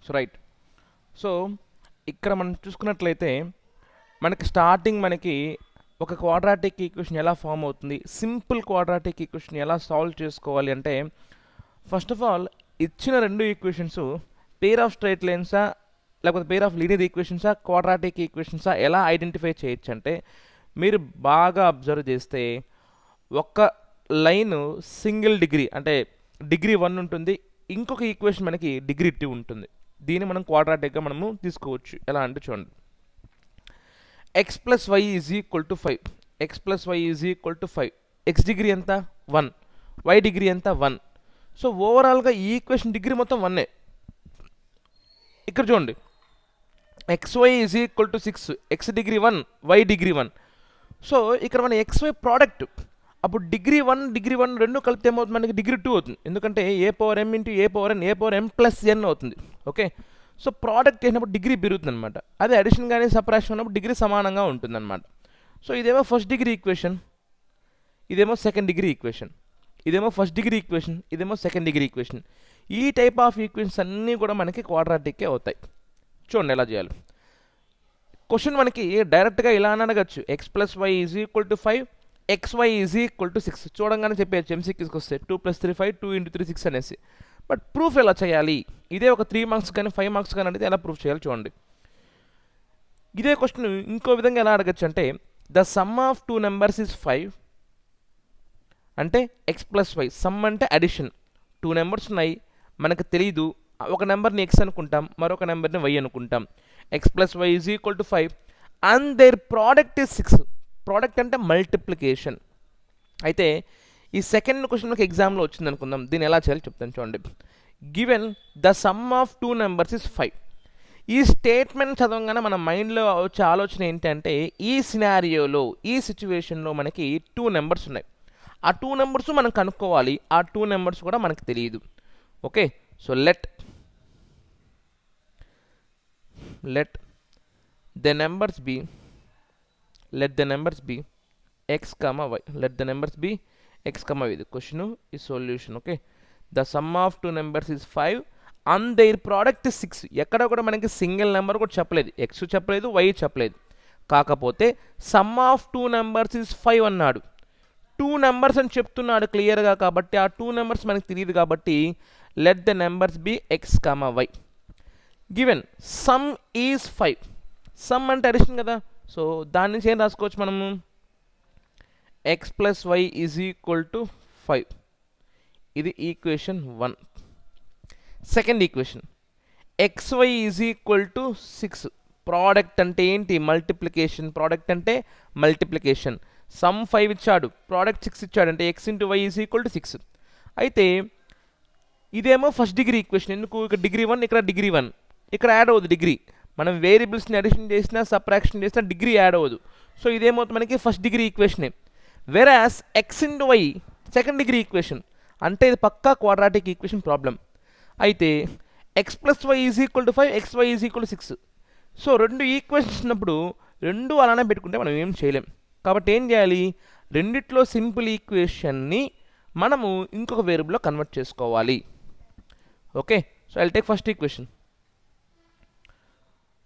So right. So ఇక్కడ మనం చూసుకున్నట్లయితే మనకి స్టార్టింగ్ మనకి ఒక క్వాడ్రాటిక్ ఈక్వేషన్ ఎలా ఫామ్ అవుతుంది, సింపుల్ క్వాడ్రాటిక్ ఈక్వేషన్ ఎలా సాల్వ్ చేసుకోవాలి అంటే, ఫస్ట్ ఆఫ్ ఆల్ ఇచ్చిన రెండు ఈక్వేషన్స్ పేర్ ఆఫ్ స్ట్రైట్ లైన్సా లేకపోతే పేర్ ఆఫ్ లీనియర్ ఈక్వేషన్సా క్వాడ్రాటిక్ ఈక్వేషన్సా ఎలా ఐడెంటిఫై చేయొచ్చు అంటే, మీరు బాగా అబ్జర్వ్ చేస్తే ఒక లైన్ సింగిల్ డిగ్రీ అంటే డిగ్రీ 1 ఉంటుంది, ఇంకొక ఈక్వేషన్ మనకి డిగ్రీ 2 ఉంటుంది. దీన్ని మనం క్వాడ్రాటిక్గా మనము తీసుకోవచ్చు. ఎలా అంటే చూడండి, X plus why is equal to 5, X plus why is equal to 5, X degree ఎంత 1, వై డిగ్రీ ఎంత 1. సో ఓవరాల్గా ఈ ఈక్వేషన్ డిగ్రీ మొత్తం 1. ఇక్కడ చూడండి, xy is equal to 6, X degree 1, Y degree 1. So ఇక్కడ మన xy ప్రోడక్ట్, అప్పుడు డిగ్రీ 1 డిగ్రీ 1 రెండు కలిపితే ఏమవుతుంది, మనకి డిగ్రీ 2 అవుతుంది. ఎందుకంటే A power m into A power n, A power m plus n అవుతుంది. ఓకే, సో ప్రోడక్ట్ చేసినప్పుడు డిగ్రీ పెరుగుతుంది అనమాట. అదే అడిషన్ కానీ సపరేషన్ ఉన్నప్పుడు డిగ్రీ సమానంగా ఉంటుంది అనమాట. సో ఇదేమో ఫస్ట్ డిగ్రీ ఈక్వేషన్, ఇదేమో సెకండ్ డిగ్రీ ఈక్వేషన్, ఇదేమో ఫస్ట్ డిగ్రీ ఈక్వేషన్, ఇదేమో సెకండ్ డిగ్రీ ఈక్వేషన్. ఈ టైప్ ఆఫ్ ఈక్వేషన్స్ అన్నీ కూడా మనకి క్వాడ్రాటిక్కే అవుతాయి. చూడండి ఎలా చేయాలి. క్వశ్చన్ మనకి డైరెక్ట్గా ఇలా అని అడగచ్చు, X plus why is equal to 5, xy is equal to 6. చూడంగానే చెప్పేయచ్చు ఎంసీక్యూస్కి వస్తే 2 + 3 5, 2 × 3 6 అనేసి. బట్ ప్రూఫ్ ఎలా చేయాలి, ఇదే ఒక 3 మార్క్స్ కానీ 5 మార్క్స్ కానీ అనేది ఎలా ప్రూఫ్ చేయాలి చూడండి. ఇదే క్వశ్చన్ ఇంకో విధంగా ఎలా అడగచ్చు అంటే, the sum of 2 numbers is 5 అంటే ఎక్స్ ప్లస్ వై. సమ్ అంటే అడిషన్, 2 నెంబర్స్ ఉన్నాయి, మనకు తెలియదు, ఒక నెంబర్ని ఎక్స్ అనుకుంటాం, మరొక నెంబర్ని వై అనుకుంటాం. X plus why is equal to 5 and their product is 6. Product అంటే మల్టిప్లికేషన్. అయితే ఈ సెకండ్ క్వశ్చన్ మనకి ఎగ్జామ్లో వచ్చింది అనుకుందాం, దీన్ని ఎలా చేయాలో చెప్తాను చూడండి. Given the sum of 2 numbers is 5. ఈ స్టేట్మెంట్ చదవగానే మన మైండ్లో వచ్చే ఆలోచన ఏంటంటే, ఈ సినారియోలో ఈ సిచ్యువేషన్లో మనకి 2 నెంబర్స్ ఉన్నాయి, ఆ 2 నెంబర్స్ మనం కనుక్కోవాలి, ఆ 2 నెంబర్స్ కూడా మనకు తెలియదు. Okay, so let the numbers be x comma y. Let the numbers be x comma y. The question is solution. Okay, the sum of 2 numbers is 5 and their product is 6. ఎక్కడ కూడా మనకి single number కూడా చెప్పలేదు, x చెప్పలేదు, y చెప్పలేదు. కాకపోతే some of 2 numbers is 5 అన్నాడు. 2 numbers అని చెప్తున్నాడు క్లియర్గా, కాబట్టి ఆ 2 నెంబర్స్ మనకి తెలియదు కాబట్టి let the numbers be X comma Y. Given sum is 5. Sum అంటే అడిషన్ కదా, సో దాని నుంచి ఏం రాసుకోవచ్చు మనము, X plus why is equal to 5. ఇది equation 1. Second equation, xy is equal to 6. Product అంటే ఏంటి, మల్టిప్లికేషన్. ప్రోడక్ట్ అంటే మల్టిప్లికేషన్. సమ్ 5 ఇచ్చాడు, ప్రోడక్ట్ 6 ఇచ్చాడు, అంటే x into Y is equal to 6. అయితే ఇదేమో ఫస్ట్ డిగ్రీ ఈక్వేషన్. ఎందుకు, ఇక్కడ డిగ్రీ 1, ఇక్కడ డిగ్రీ 1, ఇక్కడ యాడ్ అవ్వదు డిగ్రీ. మనం వేరియబుల్స్ని అడిషన్ చేసినా సబ్ట్రాక్షన్ చేసినా డిగ్రీ యాడ్ అవ్వదు. సో ఇదేమవుతుంది మనకి ఫస్ట్ డిగ్రీ ఈక్వేషనే. Whereas x into y second degree equation, అంటే ఇది పక్కా క్వాడ్రాటిక్ ఈక్వేషన్ ప్రాబ్లం. అయితే x plus why is equal to 5, xy is equal to 6. So రెండు ఈక్వేషన్స్ ఉన్నప్పుడు రెండు అలానే పెట్టుకుంటే మనం ఏం చేయలేం. కాబట్టి ఏం చేయాలి, రెండిట్లో సింపుల్ ఈక్వేషన్ని మనము ఇంకొక వేరియబుల్లో కన్వర్ట్ చేసుకోవాలి. Okay, so I'll take first equation.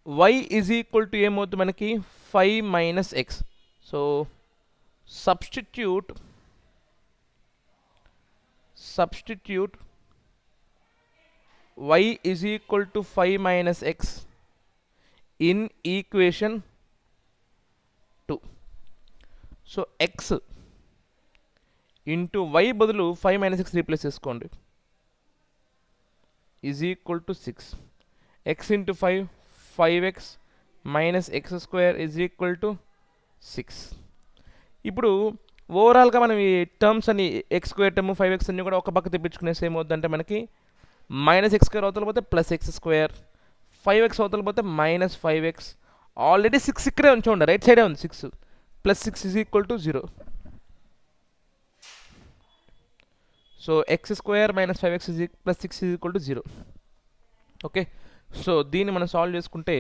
y is equal to ఏమవుతుంది మనకి 5 minus X. So substitute y is equal to 5 minus X in equation 2. So x into y బదులు 5 మైనస్ ఎక్స్ రీప్లేస్ చేసుకోండి, is equal to 6. x into 5 5x minus X square is equal to 6. ఇప్పుడు ఓవరాల్గా మనం ఈ terms అన్ని X square term 5x అన్ని కూడా ఒక పక్క తెప్పించుకునేసి ఏమవుతుందంటే మనకి మైనస్ ఎక్స్ స్క్వేర్ అవతల పోతే ప్లస్ ఎక్స్ స్క్వేర్, 5x అవతల పోతే మైనస్ 5x. ఆల్రెడీ 6 ఇక్కడే ఉంచండి, రైట్ సైడే ఉంది 6, plus 6 is equal to 0. So x square minus 5x plus 6 is equal to 0. Okay, so దీన్ని మనం సాల్వ్ చేసుకుంటే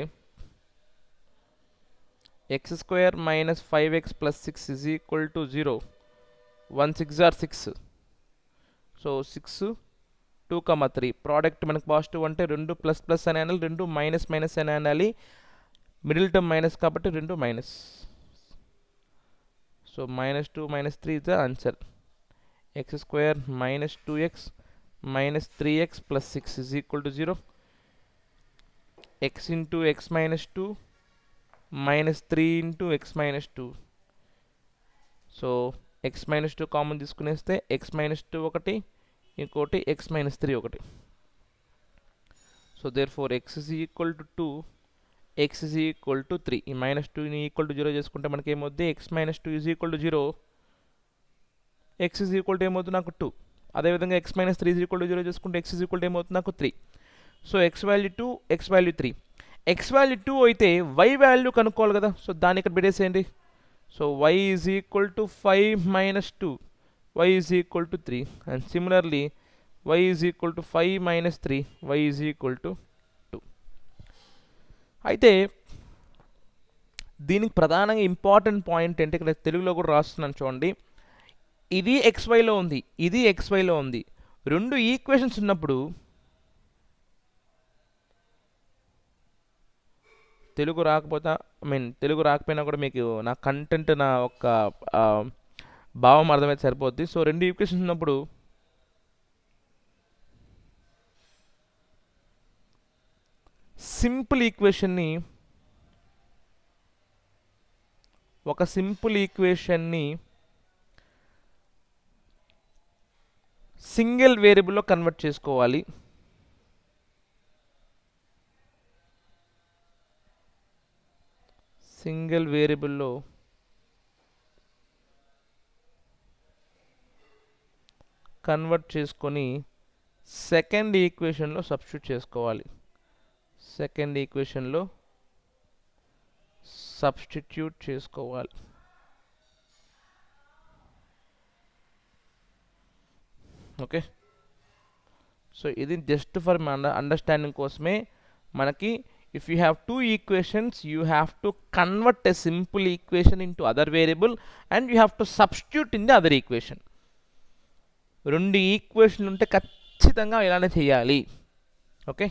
x square minus 5x plus 6 is equal to 0. 1 6 or 6. So 6 2, 3 product మనకు positive అంటే 2 plus plus అని అనాలి, 2 minus minus అని అనాలి, middle term minus కాబట్టి 2 minus. So -2 -3 is the answer. X square minus 2x minus 3x plus 6 is equal to 0. X into x minus 2 minus 3 into x minus 2. So x minus 2 common తీసుకునేస్తే x minus 2 ఒకటి, ఇంకోటి x minus 3 ఒకటి. So therefore x is equal to 2, x is equal to 3. ఈ -2ని equal to 0 చేసుకుంటే మనకి ఏమవుద్ది, x minus 2 is equal to 0, x is equal to ఏమవుతుంది నాకు 2. అదేవిధంగా x minus 3 is equal to 0 చేసుకుంటే x is equal to ఏమవుతుంది నాకు 3. So x value 2, x value 3. x value 2 అయితే y వాల్యూ కనుక్కోవాలి కదా, సో దాన్ని ఇక్కడ పెట్టేసేయండి. So y is equal to 5 minus 2, y is equal to 3, and similarly y is equal to 5 minus 3, y is equal to 2. అయితే దీనికి ప్రధానంగా important point ఏంటి, ఇక్కడ తెలుగులో కూడా రాస్తున్నాను చూడండి. ఇది xyలో ఉంది, ఇది xyలో ఉంది. రెండు ఈక్వేషన్స్ ఉన్నప్పుడు తెలుగు రాకపోతే తెలుగు రాకపోయినా కూడా మీకు నా కంటెంట్, నా ఒక భావం అర్థమైతే సరిపోద్ది. సో రెండు ఈక్వేషన్స్ ఉన్నప్పుడు ఒక సింపుల్ ఈక్వేషన్ని సింగిల్ వేరియబుల్లో కన్వర్ట్ చేసుకోవాలి. సింగిల్ వేరియబుల్లో కన్వర్ట్ చేసుకొని సెకండ్ ఈక్వేషన్లో సబ్స్టిట్యూట్ చేసుకోవాలి. సెకండ్ ఈక్వేషన్లో సబ్స్టిట్యూట్ చేసుకోవాలి. ఓకే, సో ఇది జస్ట్ ఫర్ మన అండర్స్టాండింగ్ కోసమే. మనకి if you have two equations, you have to convert a simple equation into other variable and you have to substitute in the other equation. రెండు ఈక్వేషన్లు ఉంటే ఖచ్చితంగా ఇలానే చేయాలి. ఓకే.